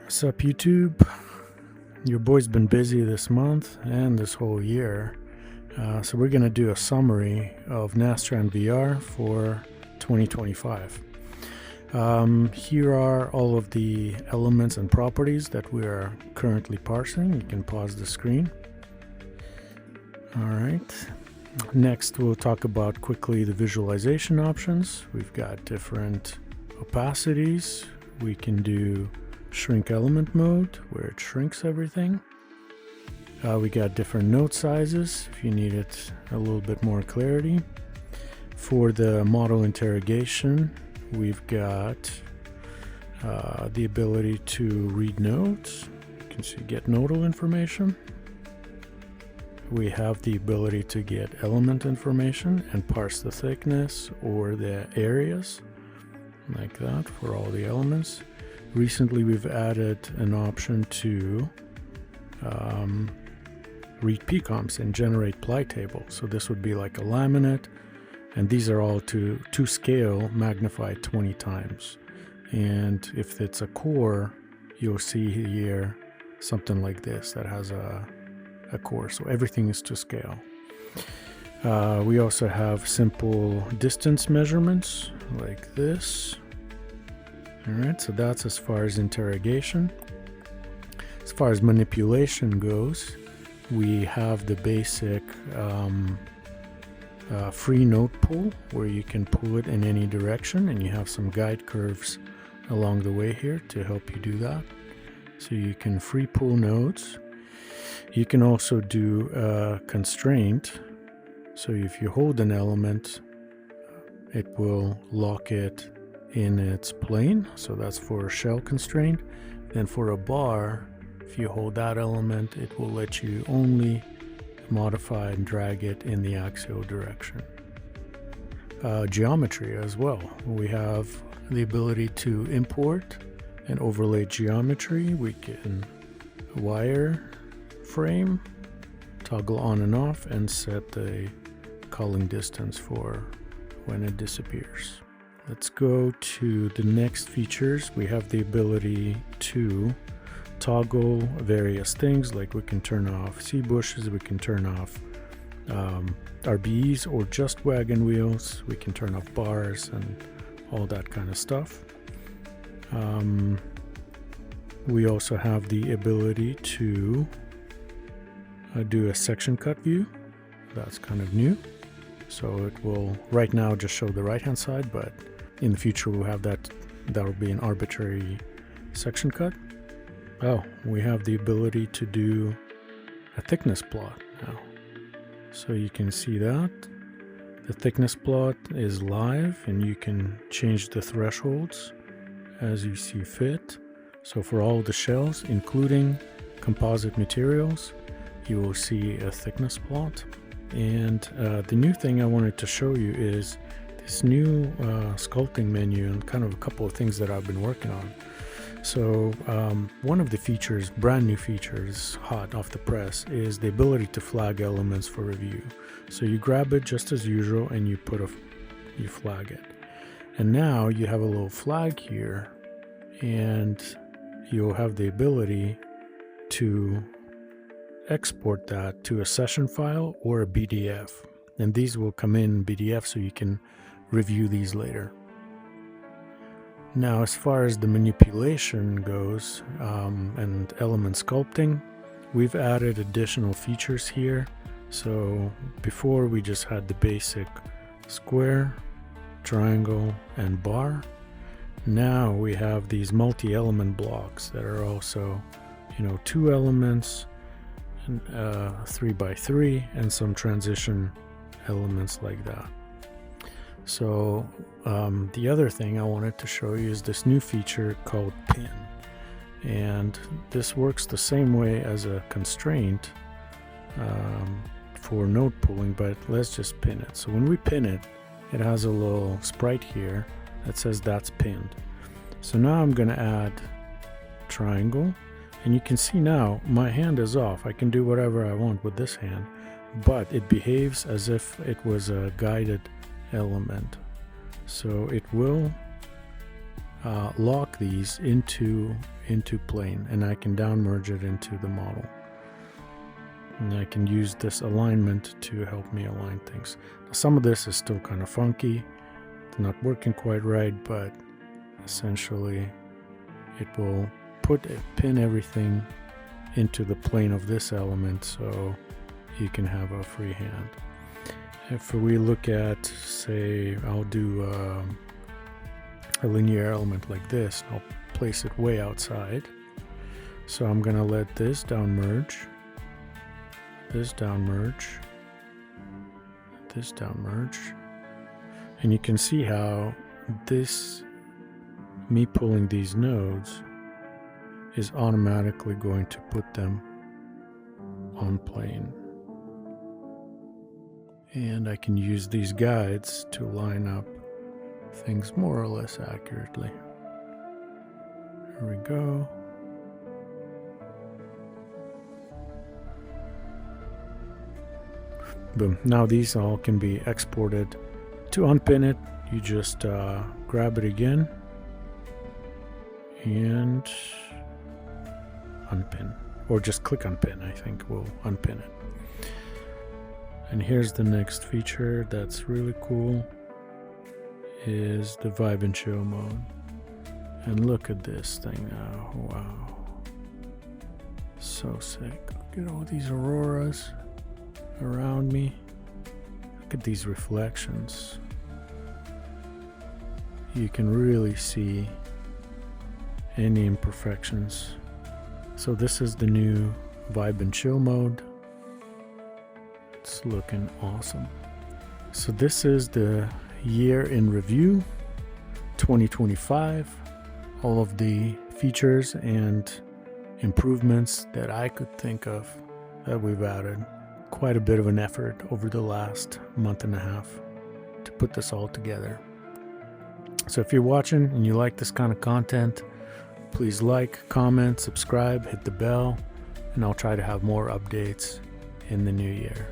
What's up, YouTube? Your boy's been busy this month and this whole year, so we're going to do a summary of Nastran.VR for 2025. Here are all of the elements and properties that we are currently parsing. You can pause the screen. Alright, next we'll talk about quickly the visualization options. We've got different opacities. We can do shrink element mode where it shrinks everything. We got different node sizes if you need it a little bit more clarity. For the model interrogation, we've got the ability to read nodes. You can see get nodal information. We have the ability to get element information and parse the thickness or the areas like that for all the elements. Recently, we've added an option to read PCOMs and generate ply tables. So this would be like a laminate, and these are all to scale, magnified 20 times. And if it's a core, you'll see here something like this that has a core. So everything is to scale. We also have simple distance measurements like this. Alright, so that's as far as interrogation. As far as manipulation goes, we have the basic free node pull where you can pull it in any direction, and you have some guide curves along the way here to help you do that. So you can free pull nodes. You can also do a constraint. So if you hold an element, it will lock it in its plane, so that's for a shell constraint. Then for a bar, if you hold that element, it will let you only modify and drag it in the axial direction. Geometry as well. We have the ability to import and overlay geometry. We can wire frame, toggle on and off, and set the culling distance for when it disappears. Let's go to the next features. We have the ability to toggle various things, like we can turn off C bushes, we can turn off RBEs or just wagon wheels, we can turn off bars and all that kind of stuff. We also have the ability to do a section cut view. That's kind of new. So it will right now just show the right hand side, but in the future we'll have that will be an arbitrary section cut. Oh, we have the ability to do a thickness plot now. So you can see that the thickness plot is live, and you can change the thresholds as you see fit. So for all the shells, including composite materials, you will see a thickness plot. And the new thing I wanted to show you is this new sculpting menu and kind of a couple of things that I've been working on. So one of the features, brand new features, hot off the press, is the ability to flag elements for review. So you grab it just as usual and you flag it. And now you have a little flag here, and you'll have the ability to export that to a session file or a PDF. And these will come in PDF so you can review these later. Now, as far as the manipulation goes and element sculpting, we've added additional features here. So before we just had the basic square, triangle, and bar. Now we have these multi-element blocks that are also, 2 elements, 3x3, and some transition elements like that. So the other thing I wanted to show you is this new feature called pin, and this works the same way as a constraint for node pulling, but let's just pin it. So when we pin it, it has a little sprite here that says that's pinned. So now I'm going to add triangle, and you can see now my hand is off. I can do whatever I want with this hand, but it behaves as if it was a guided element. So it will lock these into plane, and I can down merge it into the model. And I can use this alignment to help me align things. Now, some of this is still kind of funky. It's not working quite right, but essentially it will pin everything into the plane of this element so you can have a free hand. If we look at, say, I'll do a linear element like this, I'll place it way outside. So I'm gonna let this down merge, this down merge, this down merge, and you can see how me pulling these nodes is automatically going to put them on plane. And I can use these guides to line up things more or less accurately. Here we go. Boom. Now these all can be exported. To unpin it, you just grab it again and unpin, or just click unpin. I think will unpin it. And here's the next feature that's really cool, is the vibe and chill mode. And look at this thing now. Wow, so sick. Look at all these auroras around me. Look at these reflections. You can really see any imperfections. So this is the new vibe and chill mode. It's looking awesome. So this is the year in review 2025. All of the features and improvements that I could think of that we've added. Quite a bit of an effort over the last month and a half to put this all together. So if you're watching and you like this kind of content, please like, comment, subscribe, hit the bell, and I'll try to have more updates in the new year.